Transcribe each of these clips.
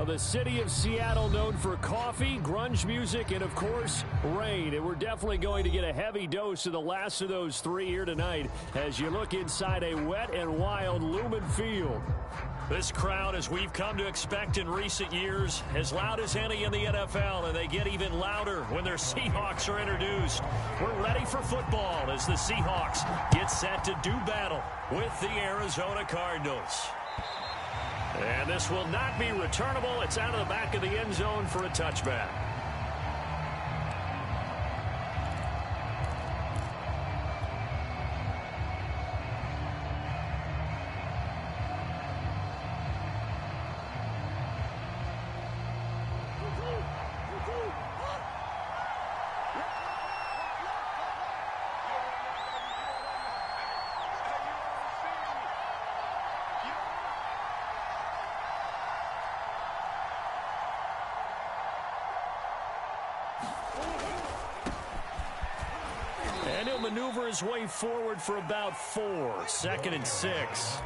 the city of Seattle known for coffee, grunge music, and, of course, rain. And we're definitely going to get a heavy dose of the last of those three here tonight as you look inside a wet and wild Lumen Field. This crowd, as we've come to expect in recent years, as loud as any in the NFL, and they get even louder when their Seahawks are introduced. We're ready for football as the Seahawks get set to do battle with the Arizona Cardinals. And this will not be returnable. It's out of the back of the end zone for a touchback. And he'll maneuver his way forward for about 4. 2nd and 6.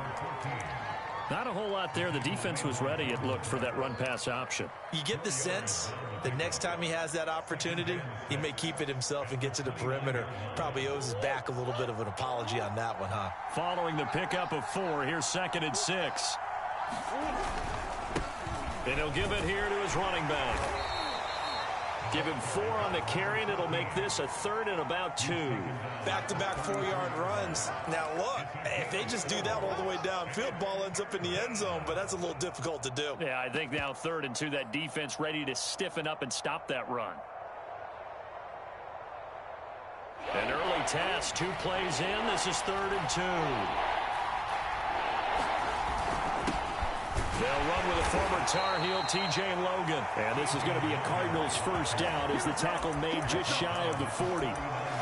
Not a whole lot there. The defense was ready, it looked, for that run-pass option. You get the sense that next time he has that opportunity, he may keep it himself and get to the perimeter. Probably owes his back a little bit of an apology on that one, huh? Following the pickup of 4, here's 2nd and 6. And he'll give it here to his running back. Give him 4 on the carry, and it'll make this a 3rd and about 2. Back-to-back 4-yard runs. Now, look, if they just do that all the way downfield, ball ends up in the end zone, but that's a little difficult to do. Yeah, I think now 3rd and 2, that defense ready to stiffen up and stop that run. An early task, 2 plays in. This is 3rd and 2. They'll run with a former Tar Heel, T.J. Logan. And this is going to be a Cardinals first down as the tackle made just shy of the 40.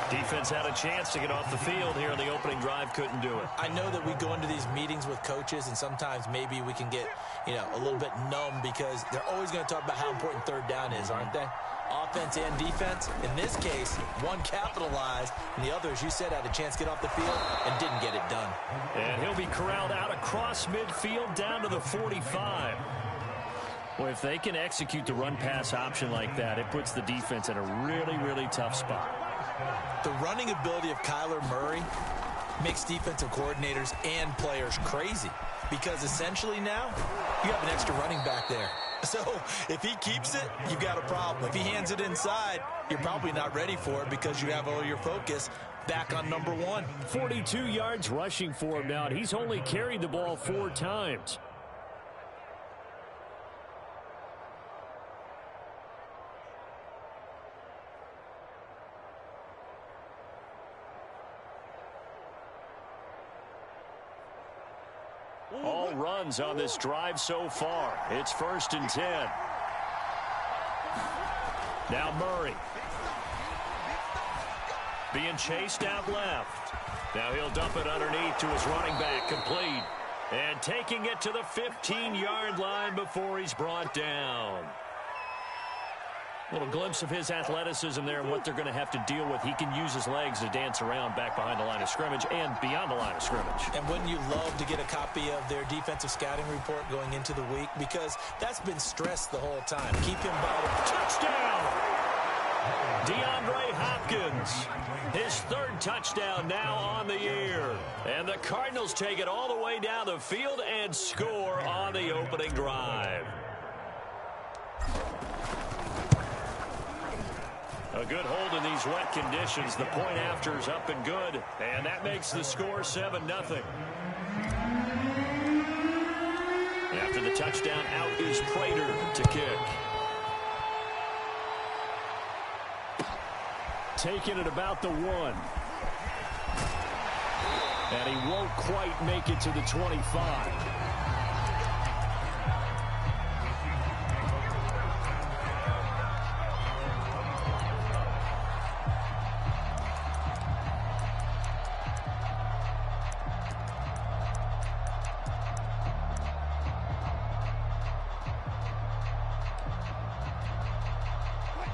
Defense had a chance to get off the field here in the opening drive, couldn't do it. I know that we go into these meetings with coaches, and sometimes maybe we can get, a little bit numb because they're always going to talk about how important 3rd down is, aren't they? Offense and defense. In this case, one capitalized, and the other, as you said, had a chance to get off the field and didn't get it done. And he'll be corralled out across midfield down to the 45. Well, if they can execute the run-pass option like that, it puts the defense in a really, really tough spot. The running ability of Kyler Murray makes defensive coordinators and players crazy because essentially now you have an extra running back there. So if he keeps it, you've got a problem. If he hands it inside, you're probably not ready for it because you have all your focus back on number 1. 42 yards rushing for him now, and he's only carried the ball 4 times. All runs on this drive so far. It's 1st and 10. Now Murray. Being chased out left. Now he'll dump it underneath to his running back, complete. And taking it to the 15-yard line before he's brought down. A little glimpse of his athleticism there and what they're going to have to deal with. He can use his legs to dance around back behind the line of scrimmage and beyond the line of scrimmage. And wouldn't you love to get a copy of their defensive scouting report going into the week? Because that's been stressed the whole time. Keep him bottled. Touchdown! DeAndre Hopkins. His 3rd touchdown now on the year. And the Cardinals take it all the way down the field and score on the opening drive. A good hold in these wet conditions. The point after is up and good. And that makes the score 7-0. After the touchdown, out is Prater to kick. Taking it about the 1. And he won't quite make it to the 25.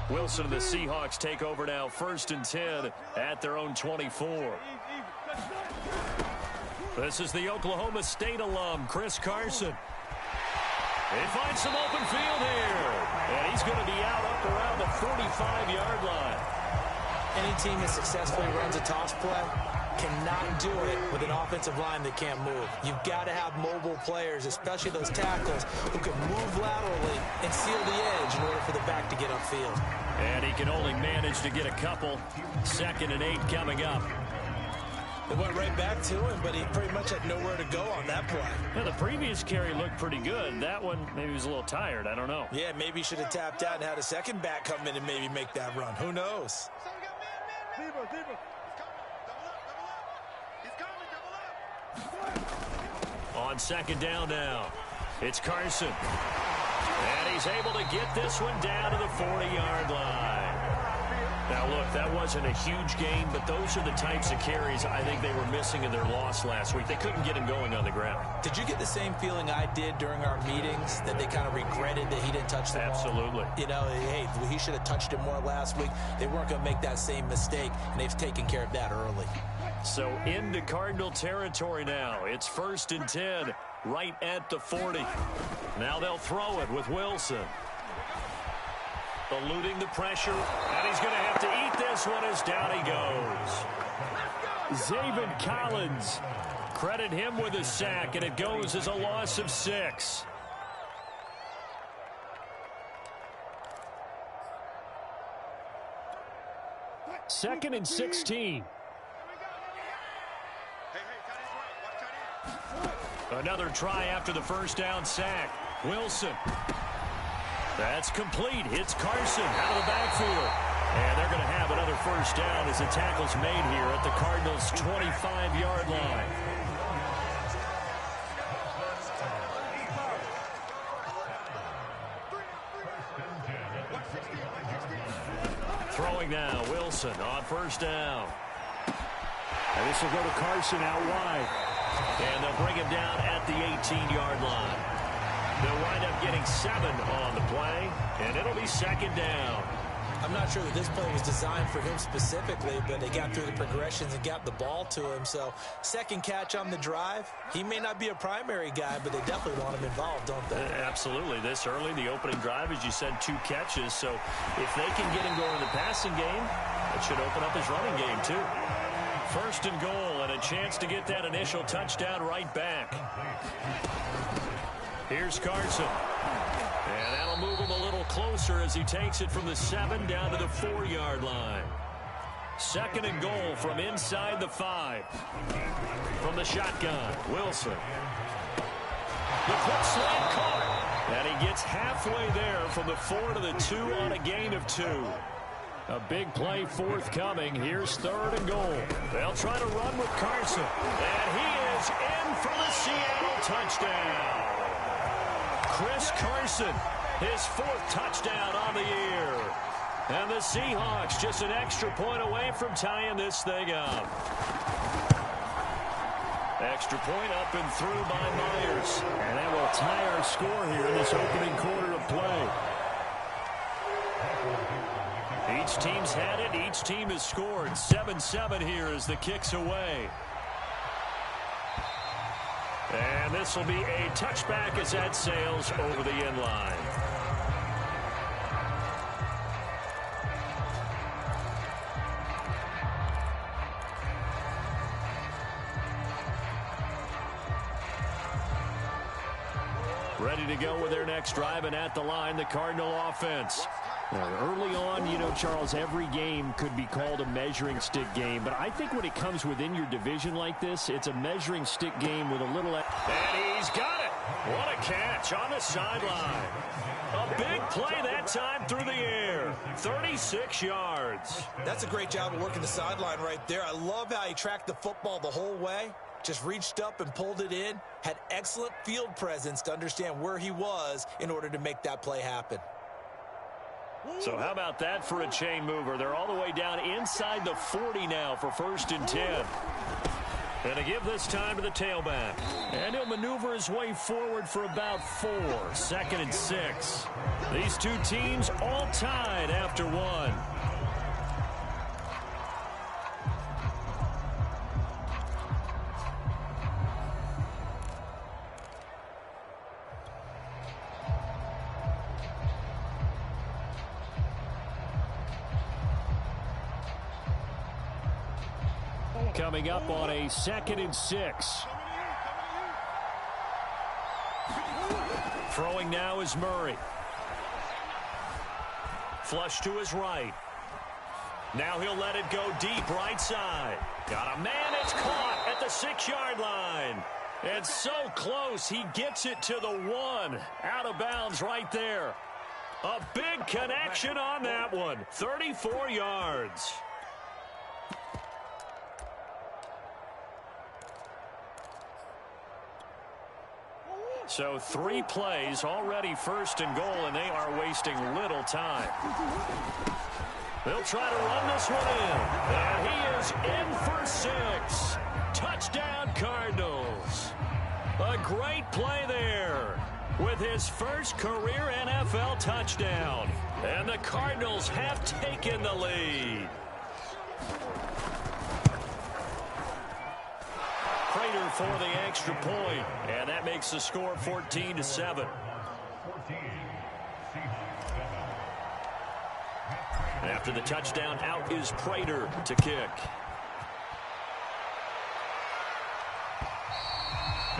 Wilson and the Seahawks take over now, 1st and 10 at their own 24. This is the Oklahoma State alum, Chris Carson. They find some open field here. And he's going to be out up around the 45-yard line. Any team that successfully runs a toss play cannot do it with an offensive line that can't move. You've got to have mobile players, especially those tackles, who can move laterally and seal the edge in order for the back to get upfield. And he can only manage to get a couple. 2nd and 8 coming up. It went right back to him, but he pretty much had nowhere to go on that play. Yeah, the previous carry looked pretty good. That one, maybe he was a little tired. I don't know. Yeah, maybe he should have tapped out and had a second back come in and maybe make that run. Who knows? On 2nd down now, it's Carson. And he's able to get this one down to the 40-yard line. Now, look, that wasn't a huge gain, but those are the types of carries I think they were missing in their loss last week. They couldn't get him going on the ground. Did you get the same feeling I did during our meetings, that they kind of regretted that he didn't touch the ball? Absolutely. You know, hey, he should have touched it more last week. They weren't going to make that same mistake, and they've taken care of that early. So into Cardinal territory now. It's 1st and 10, right at the 40. Now they'll throw it with Wilson. Eluding the pressure, and he's going to have to eat this one as down he goes. Zaven Collins, credit him with a sack, and it goes as a loss of 6. Second and 16. Another try after the first down sack. Wilson. That's complete. Hits Carson out of the backfield. And they're going to have another first down as the tackle's made here at the Cardinals' 25-yard line. Throwing now, Wilson on first down. And this will go to Carson out wide. And they'll bring him down at the 18-yard line. They'll wind up getting 7 on the play, and it'll be 2nd down. I'm not sure that this play was designed for him specifically, but they got through the progressions and got the ball to him. So, second catch on the drive. He may not be a primary guy, but they definitely want him involved, don't they? Absolutely. This early, the opening drive, as you said, 2 catches. So, if they can get him going in the passing game, it should open up his running game, too. 1st and goal, and a chance to get that initial touchdown right back. Here's Carson. And that'll move him a little closer as he takes it from the 7 down to the 4-yard line. 2nd and goal from inside the 5. From the shotgun, Wilson. The quick slant caught. And he gets halfway there from the 4 to the 2 on a gain of 2. A big play forthcoming. Here's 3rd and goal. They'll try to run with Carson. And he is in for the Seattle touchdown. Chris Carson, his 4th touchdown on the year. And the Seahawks just an extra point away from tying this thing up. Extra point up and through by Myers. And that will tie our score here in this opening quarter of play. Each team's had it. Each team has scored. 7-7 here as the kick's away. And this will be a touchback as that sails over the end line. Ready to go with their next drive, and at the line, the Cardinal offense. Early on, you know, Charles, every game could be called a measuring stick game. But I think when it comes within your division like this, it's a measuring stick game with a little... And he's got it. What a catch on the sideline. A big play that time through the air. 36 yards. That's a great job of working the sideline right there. I love how he tracked the football the whole way. Just reached up and pulled it in. Had excellent field presence to understand where he was in order to make that play happen. So how about that for a chain mover? They're all the way down inside the 40 now for 1st and 10. And to give this time to the tailback. And he'll maneuver his way forward for about 4. 2nd and 6. These two teams all tied after 1. Coming up on a 2nd and 6. Throwing now is Murray. Flush to his right. Now he'll let it go deep right side. Got a man. It's caught at the 6-yard line. And so close, he gets it to the 1. Out of bounds right there. A big connection on that one. 34 yards. So 3 plays, already 1st and goal, and they are wasting little time. They'll try to run this one in. And he is in for 6. Touchdown, Cardinals. A great play there with his first career NFL touchdown. And the Cardinals have taken the lead. Prater for the extra point, and that makes the score 14-7. After the touchdown, out is Prater to kick.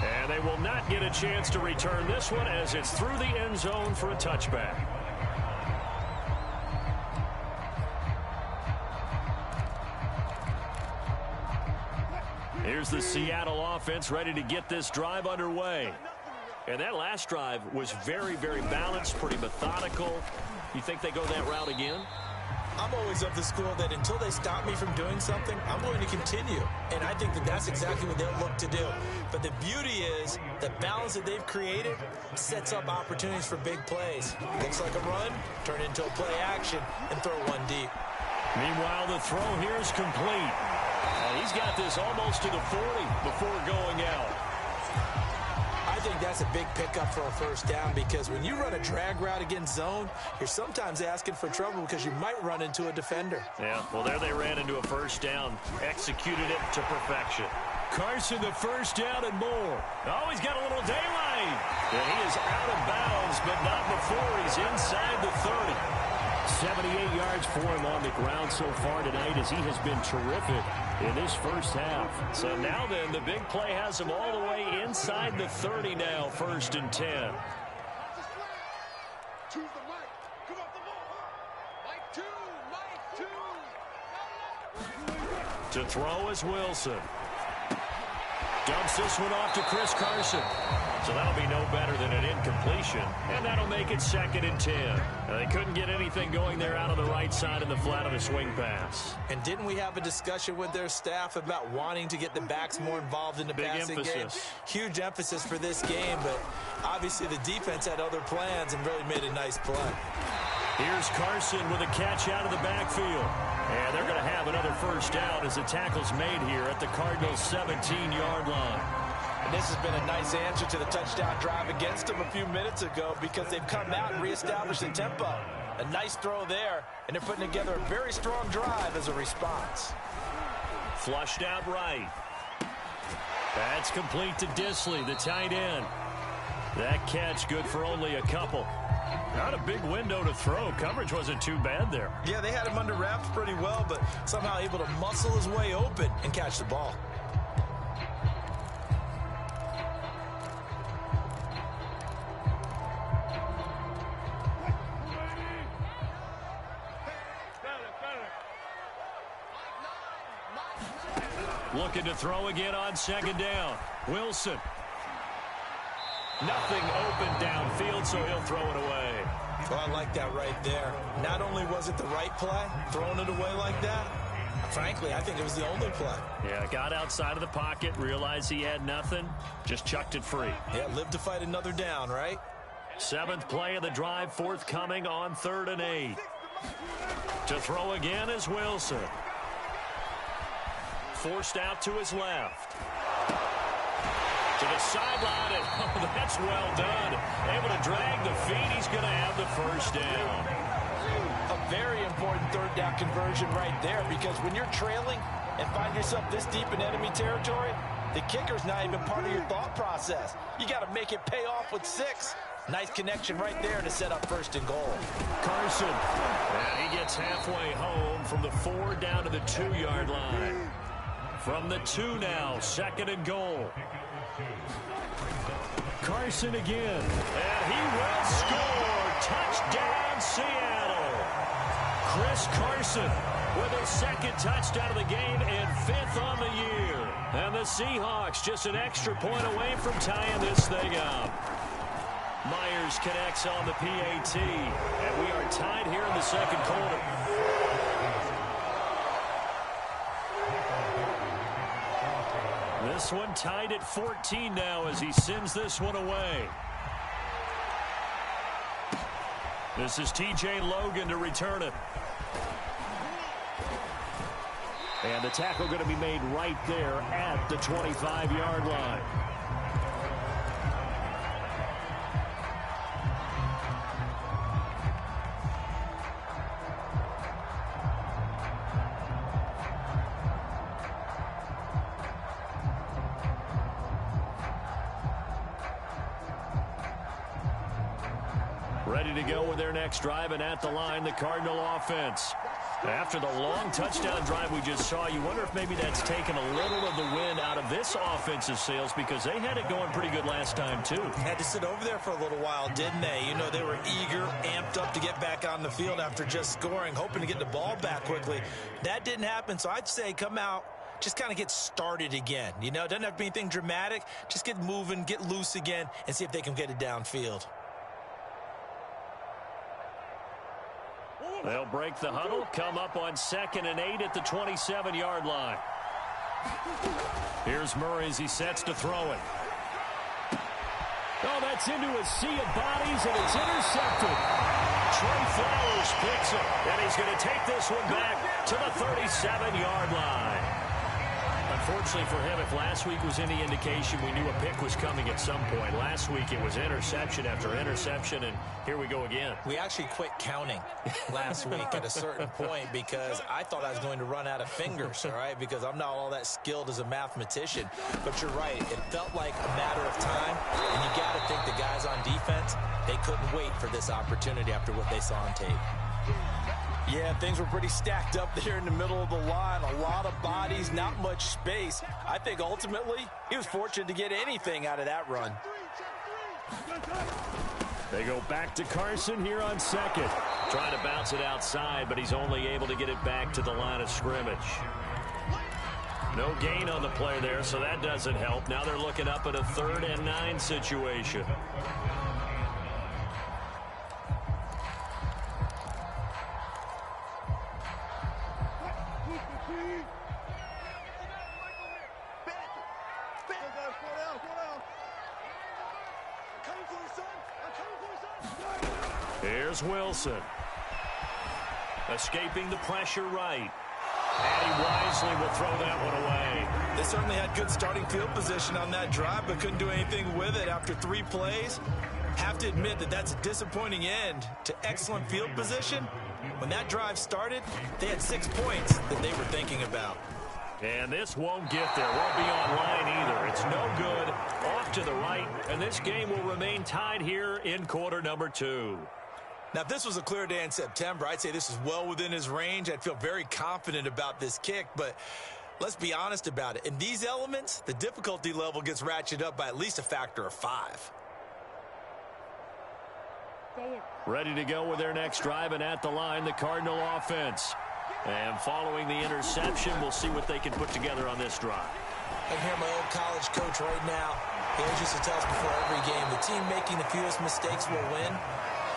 And they will not get a chance to return this one as it's through the end zone for a touchback. Here's the Seattle offense ready to get this drive underway. And that last drive was very, very balanced, pretty methodical. You think they go that route again? I'm always of the school that until they stop me from doing something, I'm going to continue. And I think that that's exactly what they'll look to do. But the beauty is the balance that they've created sets up opportunities for big plays. Looks like a run, turn into a play action, and throw one deep. Meanwhile, the throw here is complete. He's got this almost to the 40 before going out. I think that's a big pickup for a first down because when you run a drag route against zone, you're sometimes asking for trouble because you might run into a defender. Yeah, well, there they ran into a first down, executed it to perfection. Carson, the first down and more. Oh, he's got a little daylight. And he is out of bounds, but not before he's inside the 30. 78 yards for him on the ground so far tonight as he has been terrific in this first half. So now then, the big play has him all the way inside the 30 now, 1st and 10. To throw is Wilson. Dumps this one off to Chris Carson. So that'll be no better than an incompletion. And that'll make it 2nd and 10. Now, they couldn't get anything going there out on the right side in the flat of a swing pass. And didn't we have a discussion with their staff about wanting to get the backs more involved in the passing game? Huge emphasis for this game, but obviously the defense had other plans and really made a nice play. Here's Carson with a catch out of the backfield. And they're going to have another first down as the tackle's made here at the Cardinals' 17-yard line. And this has been a nice answer to the touchdown drive against them a few minutes ago because they've come out and reestablished the tempo. A nice throw there, and they're putting together a very strong drive as a response. Flushed out right. That's complete to Disley, the tight end. That catch good for only a couple. Not a big window to throw. Coverage wasn't too bad there. Yeah, they had him under wraps pretty well, but somehow able to muscle his way open and catch the ball. Looking to throw again on 2nd down. Wilson. Nothing open downfield, so he'll throw it away. Well, I like that right there. Not only was it the right play, throwing it away like that, frankly, I think it was the only play. Yeah, got outside of the pocket, realized he had nothing, just chucked it free. Yeah, live to fight another down, right? 7th play of the drive, forthcoming on 3rd and 8. To throw again is Wilson. Forced out to his left. To the sideline, and oh, that's well done. Able to drag the feet. He's going to have the first down. A very important 3rd down conversion right there because when you're trailing and find yourself this deep in enemy territory, the kicker's not even part of your thought process. You got to make it pay off with 6. Nice connection right there to set up 1st and goal. Carson, and he gets halfway home from the 4 down to the 2-yard line. From the 2 now, 2nd and goal. Carson again. And he will score. Touchdown, Seattle. Chris Carson with his 2nd touchdown of the game and 5th on the year. And the Seahawks just an extra point away from tying this thing up. Myers connects on the PAT. And we are tied here in the 2nd quarter. This one tied at 14 now as he sends this one away. This is T.J. Logan to return it. And the tackle going to be made right there at the 25-yard line. Ready to go with their next drive, and at the line, the Cardinal offense. After the long touchdown drive we just saw, you wonder if maybe that's taken a little of the wind out of this offensive sails because they had it going pretty good last time, too. Had to sit over there for a little while, didn't they? You know, they were eager, amped up to get back on the field after just scoring, hoping to get the ball back quickly. That didn't happen, so I'd say come out, just kind of get started again. You know, it doesn't have to be anything dramatic. Just get moving, get loose again, and see if they can get it downfield. They'll break the huddle, come up on 2nd and 8 at the 27-yard line. Here's Murray as he sets to throw it. Oh, that's into a sea of bodies, and it's intercepted. Trey Flowers picks it, and he's going to take this one back to the 37-yard line. Unfortunately for him, if last week was any indication, we knew a pick was coming at some point. Last week it was interception after interception, and here we go again. We actually quit counting last week at a certain point because I thought I was going to run out of fingers, all right, because I'm not all that skilled as a mathematician. But you're right. It felt like a matter of time, and you got to think the guys on defense, they couldn't wait for this opportunity after what they saw on tape. Yeah, things were pretty stacked up there in the middle of the line. A lot of bodies, not much space. I think ultimately he was fortunate to get anything out of that run. They go back to Carson here on 2nd. Trying to bounce it outside, but he's only able to get it back to the line of scrimmage. No gain on the play there, so that doesn't help. Now they're looking up at a 3rd and 9 situation. Here's Wilson. Escaping the pressure right. And he wisely will throw that one away. They certainly had good starting field position on that drive, but couldn't do anything with it after 3 plays. Have to admit that that's a disappointing end to excellent field position. When that drive started, they had 6 points that they were thinking about. And this won't get there. Won't be online either. It's no good. Off to the right. And this game will remain tied here in quarter number 2. Now, if this was a clear day in September, I'd say this is well within his range. I'd feel very confident about this kick, but let's be honest about it. In these elements, the difficulty level gets ratcheted up by at least a factor of 5. Ready to go with their next drive, and at the line, the Cardinal offense. And following the interception, we'll see what they can put together on this drive. I can hear my old college coach right now. He always used to tell us before every game, the team making the fewest mistakes will win.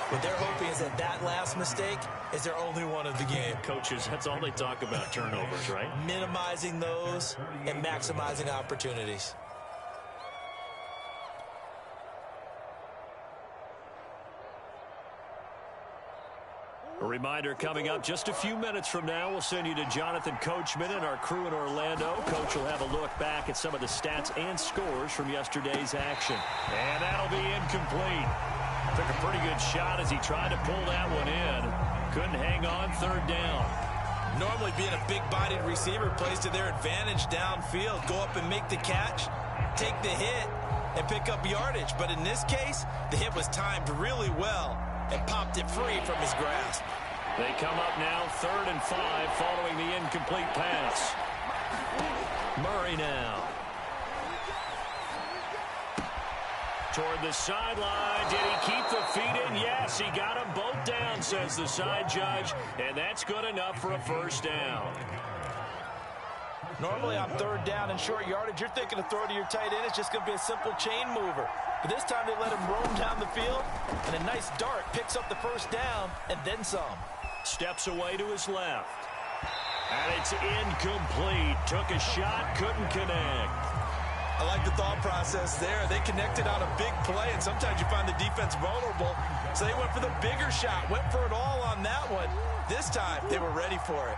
What they're hoping is that that last mistake is their only one of the game. Coaches, that's all they talk about, turnovers, right? Minimizing those and maximizing opportunities. A reminder coming up just a few minutes from now, we'll send you to Jonathan Coachman and our crew in Orlando. Coach will have a look back at some of the stats and scores from yesterday's action. And that'll be incomplete. Took a pretty good shot as he tried to pull that one in. Couldn't hang on, 3rd down. Normally being a big-bodied receiver plays to their advantage downfield. Go up and make the catch, take the hit, and pick up yardage. But in this case, the hit was timed really well and popped it free from his grasp. They come up now 3rd and 5 following the incomplete pass. Murray now. Toward the sideline. Did he keep the feet in? Yes, he got them both down, says the side judge. And that's good enough for a first down. Normally on third down and short yardage, you're thinking of throw to your tight end. It's just going to be a simple chain mover. But this time they let him roam down the field, and a nice dart picks up the first down and then some. Steps away to his left. And it's incomplete. Took a shot, couldn't connect. I like the thought process there. They connected on a big play, and sometimes you find the defense vulnerable. So they went for the bigger shot, went for it all on that one. This time, they were ready for it.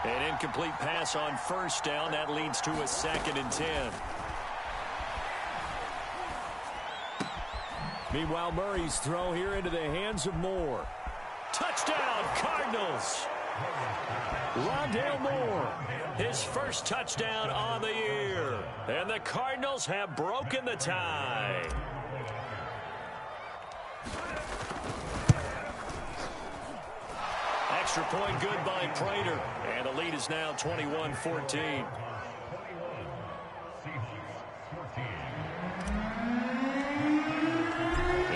An incomplete pass on first down. That leads to a 2nd and 10. Meanwhile, Murray's throw here into the hands of Moore. Touchdown, Cardinals! Rondale Moore, his first touchdown on the year. And the Cardinals have broken the tie. Extra point good by Prater. And the lead is now 21-14.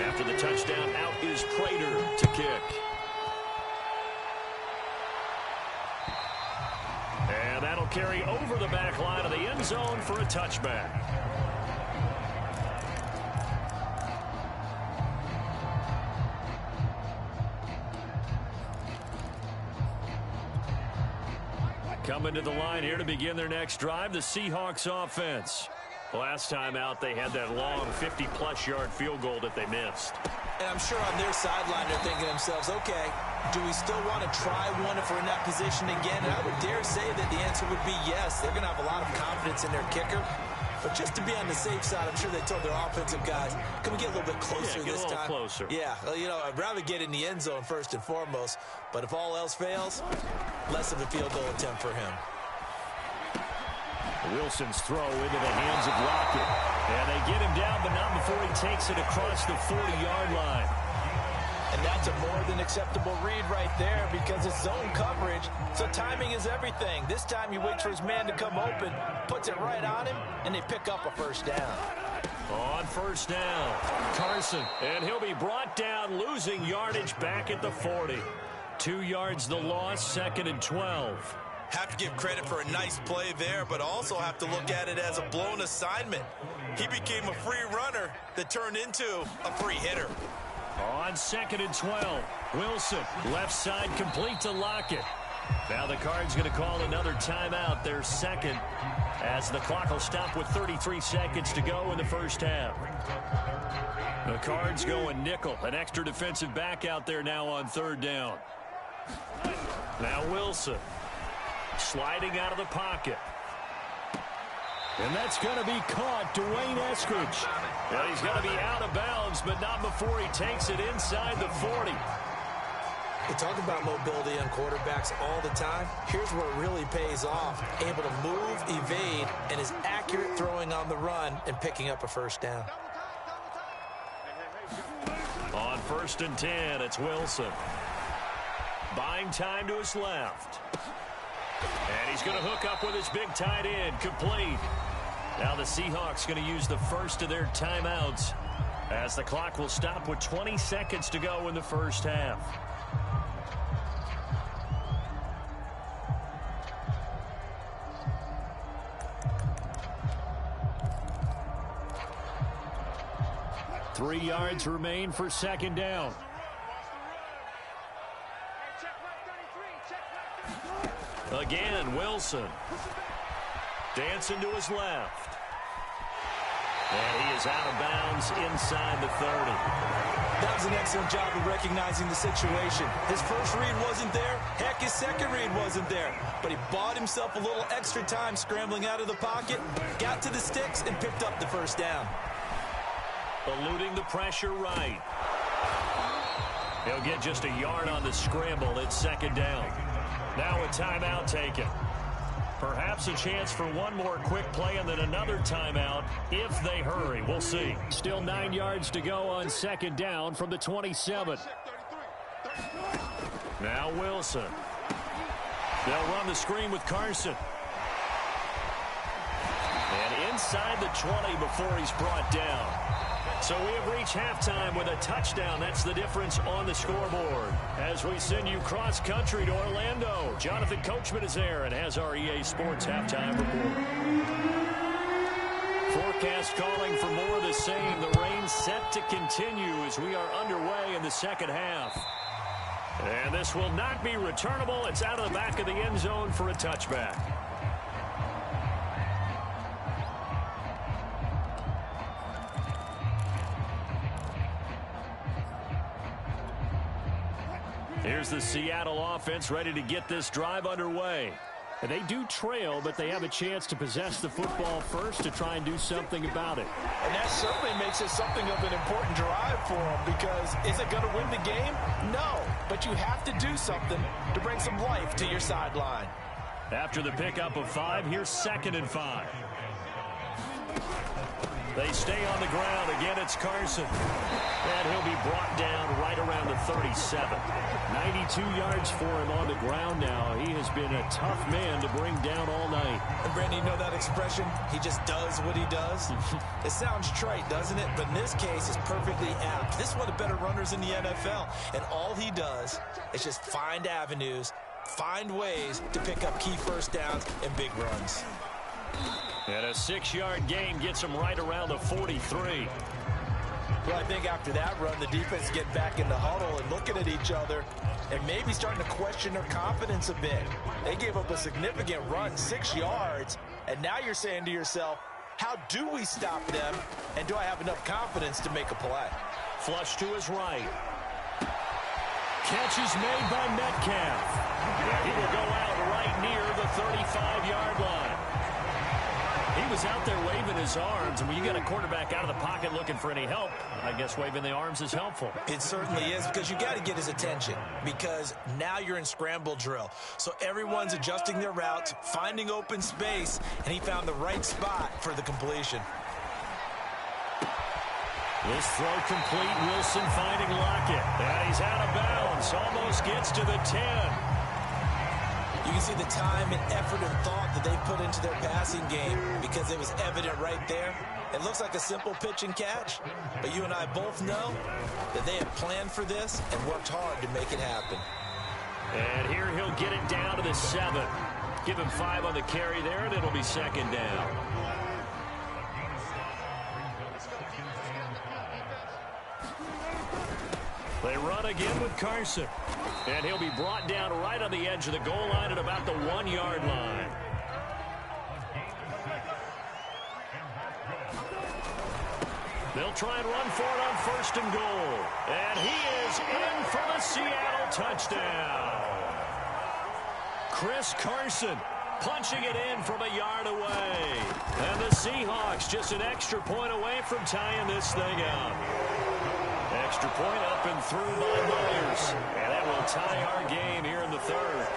After the touchdown, out is Prater to kick. And that'll carry over the back line of the end zone for a touchback. Coming to the line here to begin their next drive, the Seahawks offense. Last time out, they had that long 50-plus yard field goal that they missed. And I'm sure on their sideline they're thinking to themselves, okay, do we still want to try one if we're in that position again? And I would dare say that the answer would be yes. They're going to have a lot of confidence in their kicker. But just to be on the safe side, I'm sure they told their offensive guys, can we get a little bit closer this time? Closer. Yeah, well, you know, I'd rather get in the end zone first and foremost. But if all else fails, less of a field goal attempt for him. Wilson's throw into the hands of Lockett. And they get him down, but not before he takes it across the 40-yard line. And that's a more than acceptable read right there because it's zone coverage, so timing is everything. This time he waits for his man to come open, puts it right on him, and they pick up a first down. On first down, Carson, and he'll be brought down, losing yardage back at the 40. 2 yards the loss, 2nd and 12. Have to give credit for a nice play there, but also have to look at it as a blown assignment. He became a free runner that turned into a free hitter. On 2nd and 12, Wilson, left side complete to Lockett. Now the Cards going to call another timeout, their second, as the clock will stop with 33 seconds to go in the first half. The Cards going nickel, an extra defensive back out there now on third down. Now Wilson, sliding out of the pocket. And that's going to be caught, Dwayne Eskridge. Well, he's going to be out of bounds, but not before he takes it inside the 40. We talk about mobility on quarterbacks all the time. Here's where it really pays off. Able to move, evade, and is accurate throwing on the run and picking up a first down. On 1st and 10, it's Wilson. Buying time to his left. And he's going to hook up with his big tight end, complete. Now the Seahawks going to use the first of their timeouts as the clock will stop with 20 seconds to go in the first half. Three yards remain for second down. Again, Wilson. Dancing to his left. And he is out of bounds inside the 30. That was an excellent job of recognizing the situation. His first read wasn't there. Heck, his second read wasn't there. But he bought himself a little extra time scrambling out of the pocket, got to the sticks, and picked up the first down. Eluding the pressure right. He'll get just a yard on the scramble at second down. Now a timeout taken. Perhaps a chance for one more quick play and then another timeout if they hurry. We'll see. Still 9 yards to go on second down from the 27. Now Wilson. They'll run the screen with Carson. inside the 20 before he's brought down. So we have reached halftime with a touchdown. That's the difference on the scoreboard. As we send you cross-country to Orlando, Jonathan Coachman is there and has our EA Sports halftime report. Forecast calling for more of the same. The rain set to continue as we are underway in the second half. And this will not be returnable. It's out of the back of the end zone for a touchback. Here's the Seattle offense ready to get this drive underway. And they do trail, but they have a chance to possess the football first to try and do something about it. And that certainly makes it something of an important drive for them, because is it going to win the game? No, but you have to do something to bring some life to your sideline. After the pickup of 5, here's 2nd and 5. They stay on the ground. Again, it's Carson. And he'll be brought down right around the 37. 92 yards for him on the ground now. He has been a tough man to bring down all night. And, Brandon, you know that expression? He just does what he does? It sounds trite, doesn't it? But in this case, it's perfectly apt. This is one of the better runners in the NFL. And all he does is just find avenues, find ways to pick up key first downs and big runs. And a 6-yard gain gets him right around the 43. Well, I think after that run, the defense get back in the huddle and looking at each other and maybe starting to question their confidence a bit. They gave up a significant run, 6 yards, and now you're saying to yourself, how do we stop them, and do I have enough confidence to make a play? Flush to his right. Catch is made by Metcalf. He will go out right near the 35-yard line. He was out there waving his arms, and when you get a quarterback out of the pocket looking for any help, I guess waving the arms is helpful. It certainly is, because you got to get his attention, because now you're in scramble drill. So everyone's adjusting their routes, finding open space, and he found the right spot for the completion. This throw complete. Wilson finding Lockett. And he's out of bounds. Almost gets to the 10. You can see the time and effort and thought that they put into their passing game, because it was evident right there. It looks like a simple pitch and catch, but you and I both know that they have planned for this and worked hard to make it happen. And here he'll get it down to the 7. Give him 5 on the carry there, and it'll be 2nd down. They run again with Carson. And he'll be brought down right on the edge of the goal line at about the 1-yard line. They'll try and run for it on 1st and goal. And he is in for the Seattle touchdown. Chris Carson punching it in from a yard away. And the Seahawks just an extra point away from tying this thing up. Extra point up and through by Myers. And that will tie our game here in the 3rd.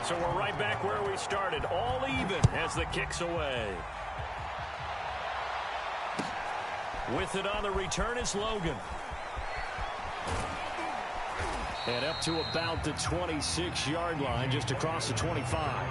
So we're right back where we started. All even as the kick's away. With it on the return is Logan. And up to about the 26-yard line, just across the 25.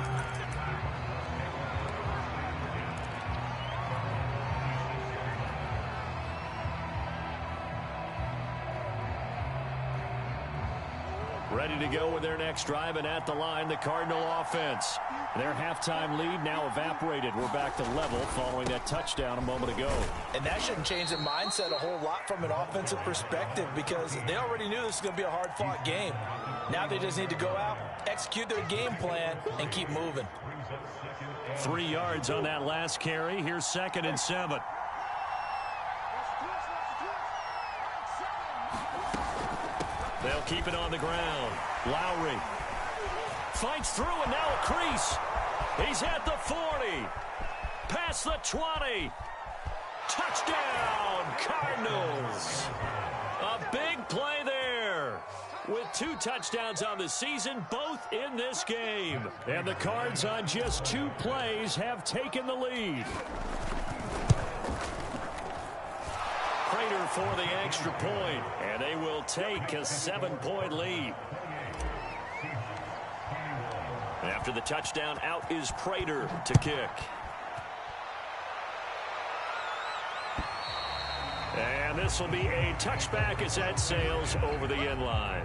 Ready to go with their next drive, and at the line, the Cardinal offense. Their halftime lead now evaporated. We're back to level following that touchdown a moment ago. And that shouldn't change their mindset a whole lot from an offensive perspective, because they already knew this was going to be a hard-fought game. Now they just need to go out, execute their game plan, and keep moving. 3 yards on that last carry. Here's 2nd and 7. They'll keep it on the ground. Lowry fights through, and now a crease. He's at the 40. Past the 20. Touchdown, Cardinals. A big play there. With 2 touchdowns on the season, both in this game. And the Cards on just 2 plays have taken the lead. Prater for the extra point, and they will take a 7-point lead. After the touchdown, out is Prater to kick. And this will be a touchback as that sails over the end line.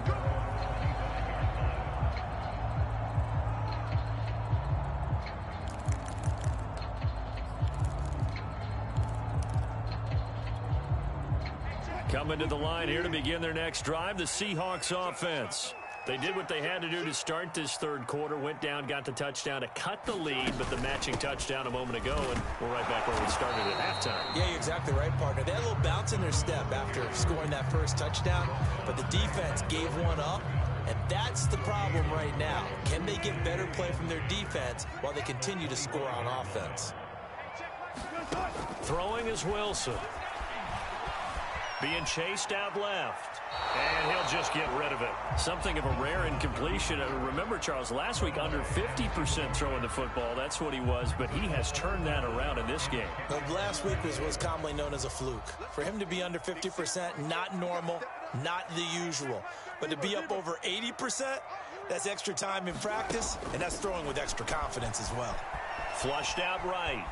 Coming to the line here to begin their next drive, the Seahawks offense. They did what they had to do to start this third quarter, went down, got the touchdown to cut the lead, but the matching touchdown a moment ago, and we're right back where we started at halftime. Yeah, you're exactly right, partner. They had a little bounce in their step after scoring that first touchdown, but the defense gave one up, and that's the problem right now. Can they get better play from their defense while they continue to score on offense? Throwing is Wilson. Being chased out left. And he'll just get rid of it. Something of a rare incompletion. Remember, Charles, last week under 50% throwing the football. That's what he was, but he has turned that around in this game. Well, last week was commonly known as a fluke. For him to be under 50%, not normal, not the usual. But to be up over 80%, that's extra time in practice, and that's throwing with extra confidence as well. Flushed out right.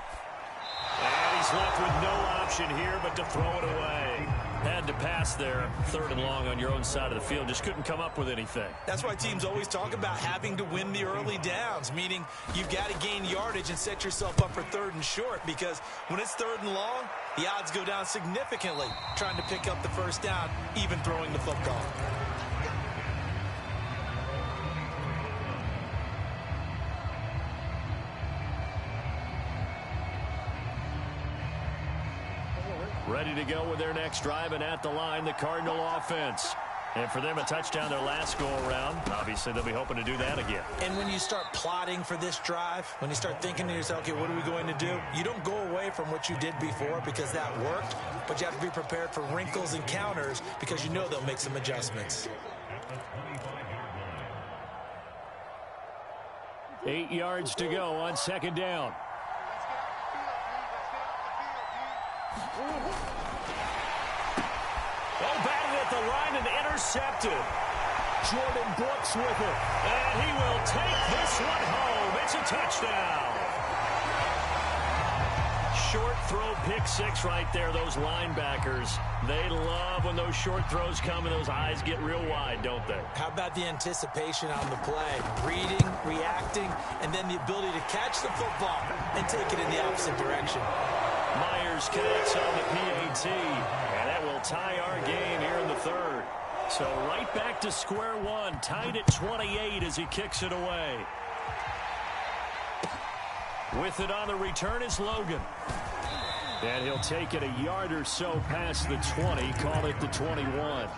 And he's left with no option here but to throw it away. Had to pass there, 3rd and long on your own side of the field. Just couldn't come up with anything. That's why teams always talk about having to win the early downs, meaning you've got to gain yardage and set yourself up for 3rd and short, because when it's 3rd and long, the odds go down significantly trying to pick up the first down, even throwing the football. Ready to go with their next drive, and at the line, the Cardinal offense. And for them, a touchdown their last go-around. Obviously, they'll be hoping to do that again. And when you start plotting for this drive, when you start thinking to yourself, okay, what are we going to do? You don't go away from what you did before because that worked, but you have to be prepared for wrinkles and counters because you know they'll make some adjustments. 8 yards to go on 2nd down. Oh, batted at the line and intercepted. Jordan Brooks with it. And he will take this one home. It's a touchdown. Short throw, pick six right there. Those linebackers, they love when those short throws come and those eyes get real wide, don't they? How about the anticipation on the play? Reading, reacting, and then the ability to catch the football and take it in the opposite direction. Myers connects on the PAT, and that will tie our game here in the 3rd. So right back to square one, tied at 28 as he kicks it away. With it on the return is Logan. And he'll take it a yard or so past the 20, call it the 21.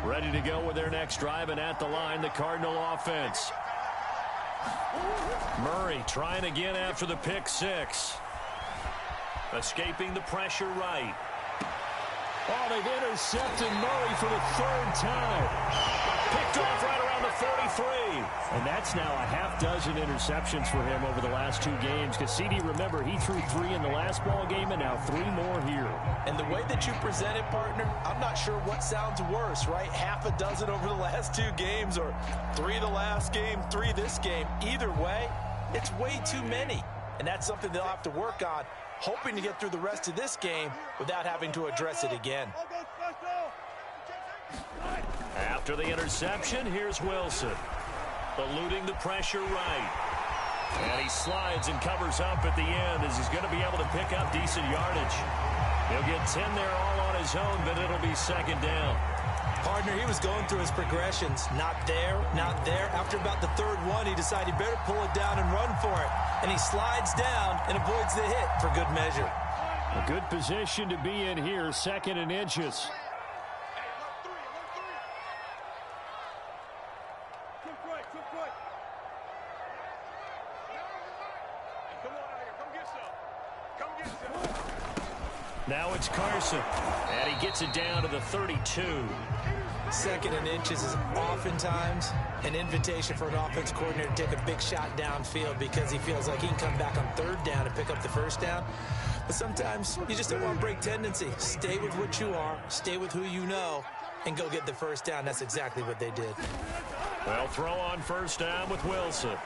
Ready to go with their next drive, and at the line, the Cardinal offense. Murray trying again after the pick six. Escaping the pressure right. Oh, they've intercepted Murray for the 3rd time. Picked off right around the 43. And that's now a half dozen interceptions for him over the last 2 games. Because CD, remember, he threw 3 in the last ball game and now 3 more here. And the way that you present it, partner, I'm not sure what sounds worse, right? Half a dozen over the last 2 games, or 3 the last game, 3 this game. Either way, it's way too many. And that's something they'll have to work on, hoping to get through the rest of this game without having to address it again. After the interception, here's Wilson. Eluding the pressure right. And he slides and covers up at the end as he's going to be able to pick up decent yardage. He'll get 10 there all on his own, but it'll be 2nd down. Partner, he was going through his progressions. Not there, not there. After about the 3rd one, he decided he better pull it down and run for it. And he slides down and avoids the hit for good measure. A good position to be in here, 2nd and inches. Now it's Carson, and he gets it down to the 32. 2nd and inches is oftentimes an invitation for an offense coordinator to take a big shot downfield because he feels like he can come back on 3rd down and pick up the 1st down. But sometimes you just don't want to break tendency. Stay with what you are, stay with who you know, and go get the first down. That's exactly what they did. Well, throw on first down with Wilson.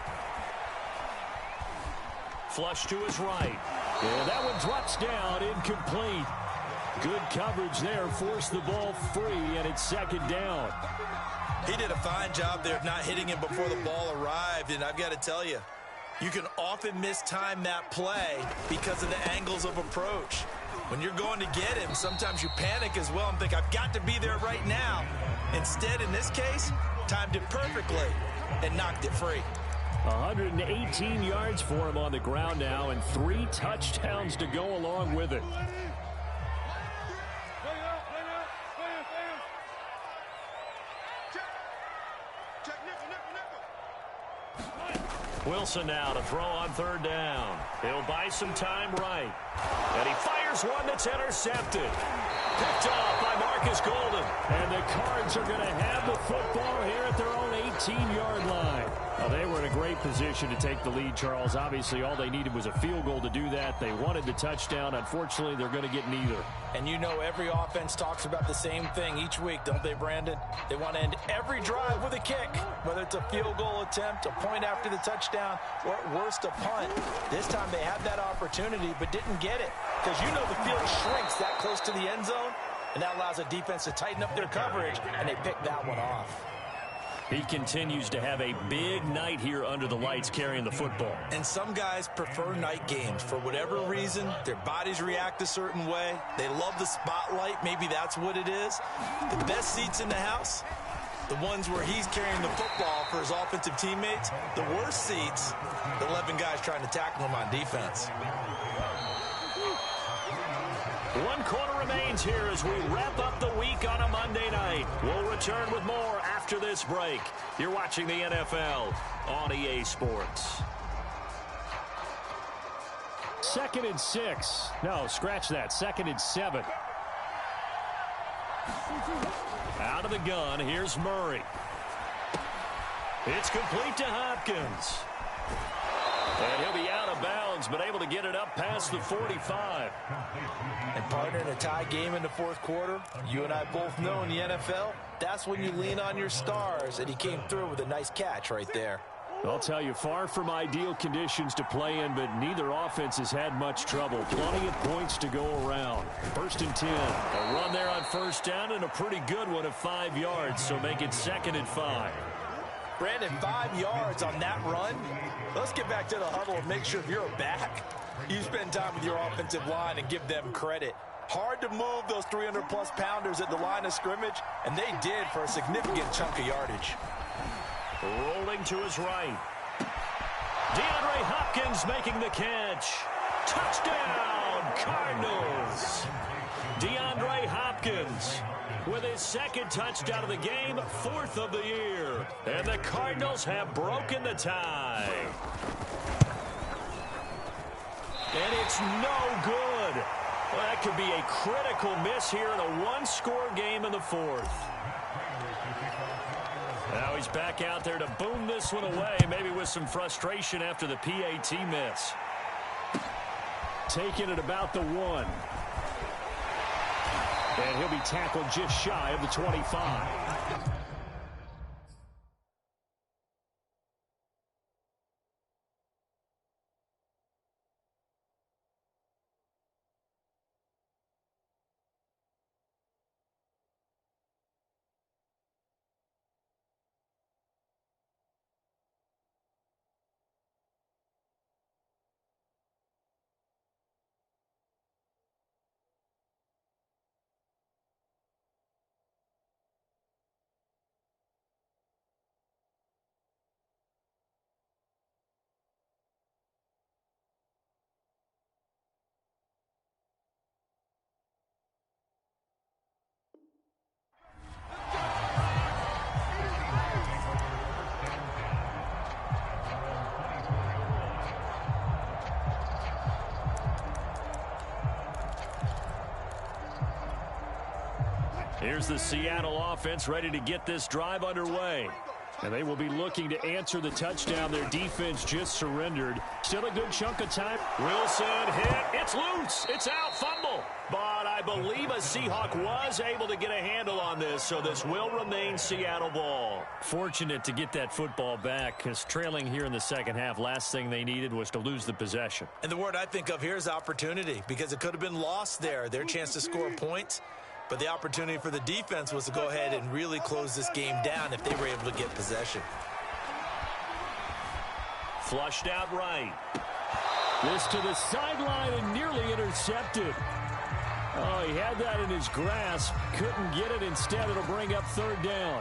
Flush to his right. And that one drops down, incomplete. Good coverage there, forced the ball free, and it's second down. He did a fine job there of not hitting him before the ball arrived, and I've got to tell you, you can often mistime that play because of the angles of approach. When you're going to get him, sometimes you panic as well and think, I've got to be there right now. Instead, in this case, timed it perfectly and knocked it free. 118 yards for him on the ground now, and 3 touchdowns to go along with it. Wilson now to throw on third down. He'll buy some time right. And he fires one that's intercepted. Picked off by Marcus Golden. And the Cards are going to have the football here at their own 18-yard line. Well, they were in a great position to take the lead, Charles. Obviously, all they needed was a field goal to do that. They wanted the touchdown. Unfortunately, they're going to get neither. And you know every offense talks about the same thing each week, don't they, Brandon? They want to end every drive with a kick, whether it's a field goal attempt, a point after the touchdown, or at worst, a punt. This time they had that opportunity but didn't get it because you know the field shrinks that close to the end zone, and that allows a defense to tighten up their coverage, and they picked that one off. He continues to have a big night here under the lights carrying the football. And some guys prefer night games. For whatever reason, their bodies react a certain way. They love the spotlight. Maybe that's what it is. The best seats in the house, the ones where he's carrying the football for his offensive teammates. The worst seats, the 11 guys trying to tackle him on defense. 1 quarter remains here as we wrap up the week on a Monday night. We'll return with more after this break. You're watching the NFL on EA Sports. 2nd and 6. No, scratch that. 2nd and 7. Out of the gun, here's Murray. It's complete to Hopkins. And he'll be out of bounds, but able to get it up past the 45. And partner, in a tie game in the 4th quarter, you and I both know in the NFL, that's when you lean on your stars, and he came through with a nice catch right there. I'll tell you, far from ideal conditions to play in, but neither offense has had much trouble. Plenty of points to go around. 1st and 10. A run there on first down, and a pretty good one of 5 yards, so make it 2nd and 5. Brandon, 5 yards on that run. Let's get back to the huddle and make sure if you're a back, you spend time with your offensive line and give them credit. Hard to move those 300-plus pounders at the line of scrimmage, and they did for a significant chunk of yardage. Rolling to his right. DeAndre Hopkins making the catch. Touchdown, Cardinals. DeAndre Hopkins with his 2nd touchdown of the game, 4th of the year. And the Cardinals have broken the tie. And it's no good. Well, that could be a critical miss here in a 1-score game in the 4th. Now he's back out there to boom this one away, maybe with some frustration after the PAT miss. Taking it about the 1. And he'll be tackled just shy of the 25. Here's the Seattle offense ready to get this drive underway. And they will be looking to answer the touchdown their defense just surrendered. Still a good chunk of time. Wilson hit. It's It's loose. It's out. Fumble. But I believe a Seahawk was able to get a handle on this, so this will remain Seattle ball. Fortunate to get that football back, because trailing here in the second half, last thing they needed was to lose the possession. And the word I think of here is opportunity, because it could have been lost there. Their chance to score points, but the opportunity for the defense was to go ahead and really close this game down if they were able to get possession. Flushed out right. This to the sideline and nearly intercepted. Oh, he had that in his grasp. Couldn't get it. Instead, it'll bring up third down.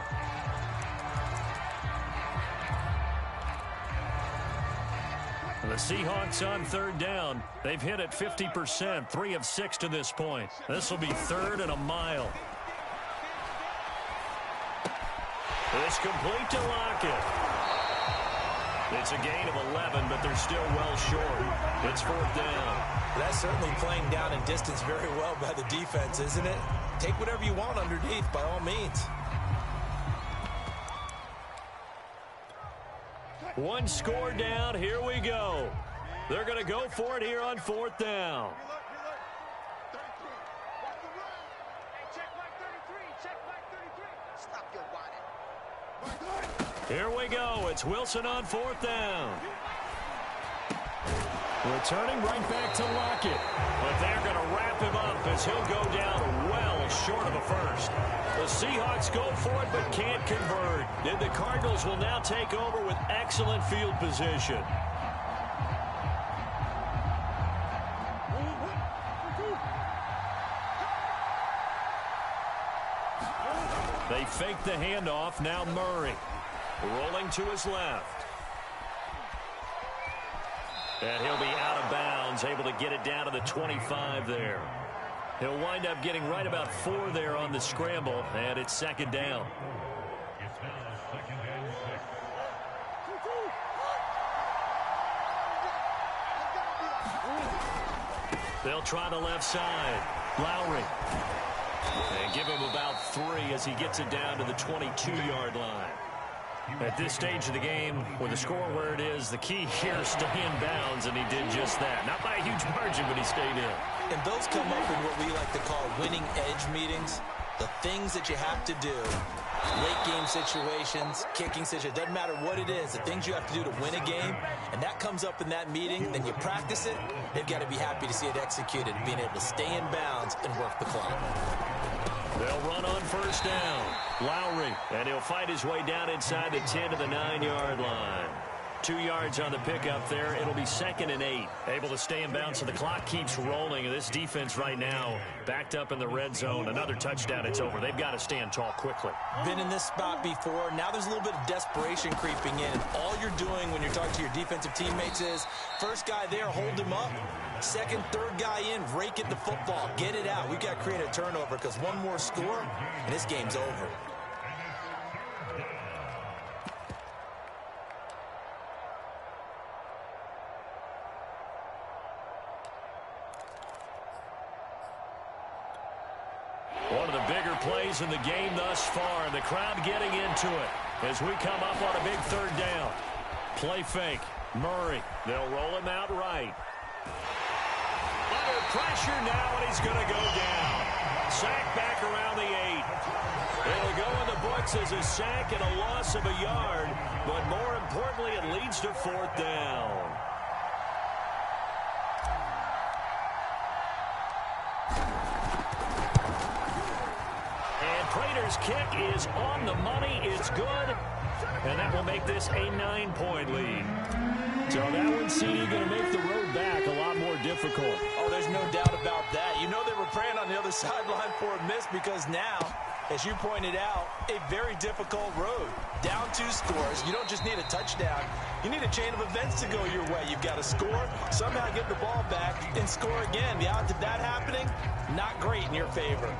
The Seahawks on third down. They've hit it 50%, 3 of 6 to this point. This will be 3rd and a mile. It's complete to Lockett. It's a gain of 11, but they're still well short. It's 4th down. That's certainly playing down in distance very well by the defense, isn't it? Take whatever you want underneath, by all means. One score down. Here we go. They're going to go for it here on 4th down. Here we go. It's Wilson on 4th down. Returning right back to Lockett. But they're going to wrap him up as he'll go down well short of a first. The Seahawks go for it but can't convert. And the Cardinals will now take over with excellent field position. They fake the handoff. Now Murray rolling to his left. And he'll be out of bounds, able to get it down to the 25 there. He'll wind up getting right about 4 there on the scramble, and it's 2nd down. They'll try the left side. Lowry. And give him about 3 as he gets it down to the 22-yard line. At this stage of the game, with the score where it is, the key here is stay in bounds, and he did just that. Not by a huge margin, but he stayed in. And those come up in what we like to call winning edge meetings. The things that you have to do, late game situations, kicking situations, doesn't matter what it is, the things you have to do to win a game, and that comes up in that meeting, then you practice it, they've got to be happy to see it executed, being able to stay in bounds and work the clock. They'll run on 1st down. Lowry, and he'll fight his way down inside the 10 to the 9-yard line. 2 yards on the pickup there. It'll be 2nd and 8. Able to stay in bounds, so the clock keeps rolling. And this defense right now backed up in the red zone. Another touchdown, it's over. They've got to stand tall quickly. Been in this spot before. Now there's a little bit of desperation creeping in. All you're doing when you're talking to your defensive teammates is, first guy there, hold him up. Second, third guy in, rake it the football. Get it out. We've got to create a turnover because one more score, and this game's over. One of the bigger plays in the game thus far. The crowd getting into it as we come up on a big 3rd down. Play fake. Murray. They'll roll him out right. Under pressure now, and he's going to go down. Sack back around the 8. It'll go in the books as a sack and a loss of a yard, but more importantly, it leads to 4th down. And Prater's kick is on the money. It's good, and that will make this a 9-point lead. So that one, CD, going to make the road back a lot more difficult. Oh, there's no doubt about that. You know they were praying on the other sideline for a miss because now, as you pointed out, a very difficult road. Down 2 scores. You don't just need a touchdown. You need a chain of events to go your way. You've got to score, somehow get the ball back, and score again. The odds of that happening, not great in your favor.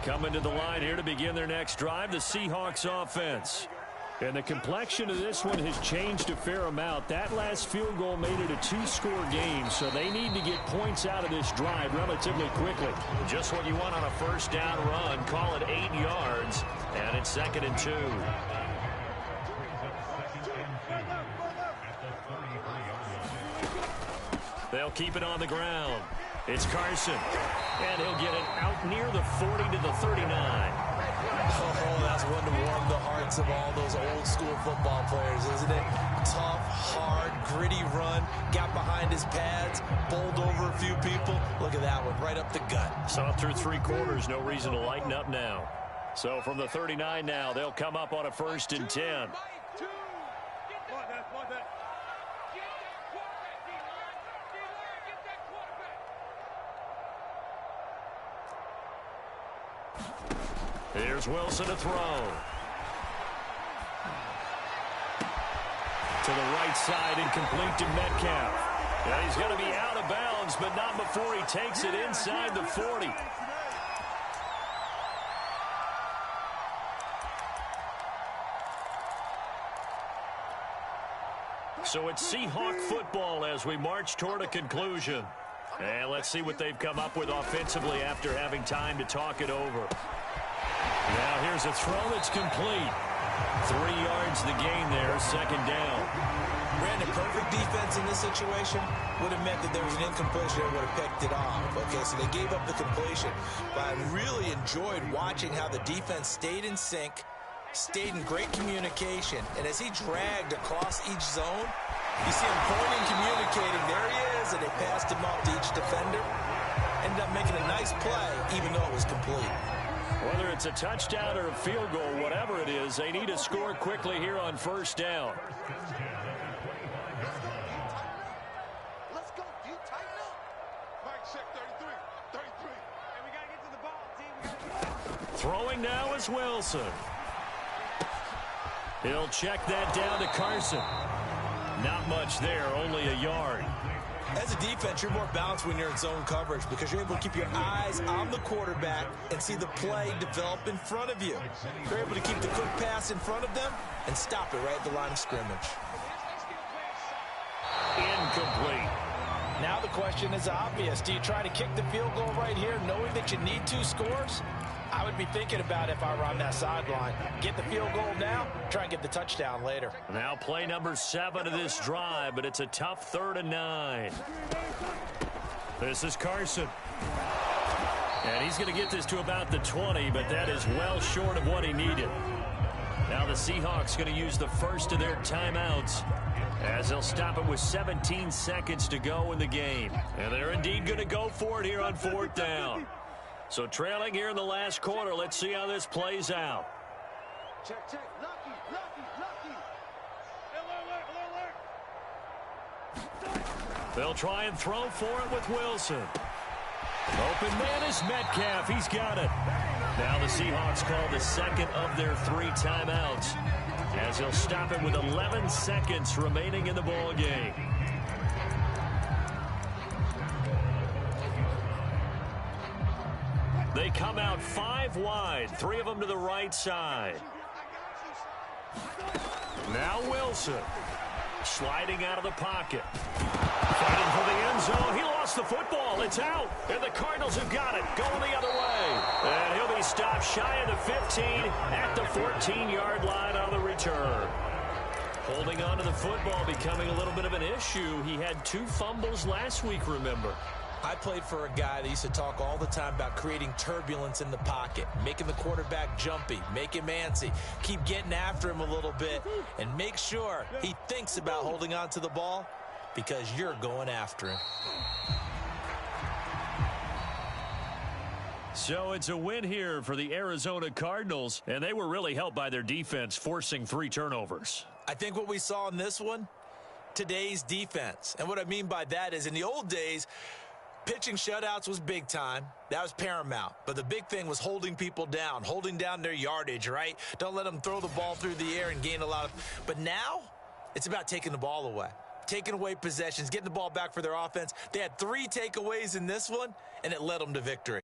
Coming to the line here to begin their next drive, the Seahawks offense. And the complexion of this one has changed a fair amount. That last field goal made it a 2-score game, so they need to get points out of this drive relatively quickly. Just what you want on a 1st down run. Call it 8 yards, and it's 2nd and 2. They'll keep it on the ground. It's Carson. And he'll get it out near the 40 to the 39. Oh, that's one to warm the hearts of all those old school football players, isn't it? Tough, hard, gritty run. Got behind his pads, bowled over a few people. Look at that one, right up the gut. Saw through 3 quarters, no reason to lighten up now. So from the 39 now, they'll come up on a 1st and 10. Here's Wilson to throw. To the right side, incomplete to Metcalf. Yeah, he's going to be out of bounds, but not before he takes it inside the 40. So it's Seahawk football as we march toward a conclusion. And let's see what they've come up with offensively after having time to talk it over. Now here's a throw that's complete. 3 yards the gain there, 2nd down. Brandon, perfect defense in this situation would have meant that there was an incompletion that would have picked it off. Okay, so they gave up the completion. But I really enjoyed watching how the defense stayed in sync, stayed in great communication, and as he dragged across each zone, you see him pointing, communicating. There he is, and they passed him off to each defender. Ended up making a nice play, even though it was complete. Whether it's a touchdown or a field goal, whatever it is, they need to score quickly here on 1st down. Let's go, dude. Tighten up. Mike, check 33. 33. Hey, we got to get to the ball, team. Throwing now is Wilson. He'll check that down to Carson. Not much there, only a yard. As a defense, you're more balanced when you're in zone coverage because you're able to keep your eyes on the quarterback and see the play develop in front of you. You're able to keep the quick pass in front of them and stop it right at the line of scrimmage. Incomplete. Now the question is obvious. Do you try to kick the field goal right here knowing that you need 2 scores? I would be thinking about it if I were on that sideline. Get the field goal now, try and get the touchdown later. Now play number 7 of this drive, but it's a tough 3rd and 9. This is Carson. And he's going to get this to about the 20, but that is well short of what he needed. Now the Seahawks going to use the first of their timeouts as they'll stop it with 17 seconds to go in the game. And they're indeed going to go for it here on 4th down. So trailing here in the last quarter, let's see how this plays out. Check, check. Lucky, lucky, lucky. Alert. They'll try and throw for it with Wilson. Open man is Metcalf. He's got it. Now the Seahawks call the 2nd of their 3 timeouts as he'll stop it with 11 seconds remaining in the ball game. They come out 5 wide, 3 of them to the right side. Now Wilson sliding out of the pocket. Fighting for the end zone. He lost the football. It's out. And the Cardinals have got it. Going the other way. And he'll be stopped shy of the 15 at the 14-yard line on the return. Holding on to the football becoming a little bit of an issue. He had 2 fumbles last week, remember. I played for a guy that used to talk all the time about creating turbulence in the pocket, making the quarterback jumpy, make him antsy, keep getting after him a little bit, and make sure he thinks about holding on to the ball because you're going after him. So it's a win here for the Arizona Cardinals, and they were really helped by their defense forcing 3 turnovers. I think what we saw in this one, today's defense. And what I mean by that is in the old days, pitching shutouts was big time. That was paramount. But the big thing was holding people down, holding down their yardage, right? Don't let them throw the ball through the air and gain a lot of... But now, it's about taking the ball away. Taking away possessions, getting the ball back for their offense. They had 3 takeaways in this one, and it led them to victory.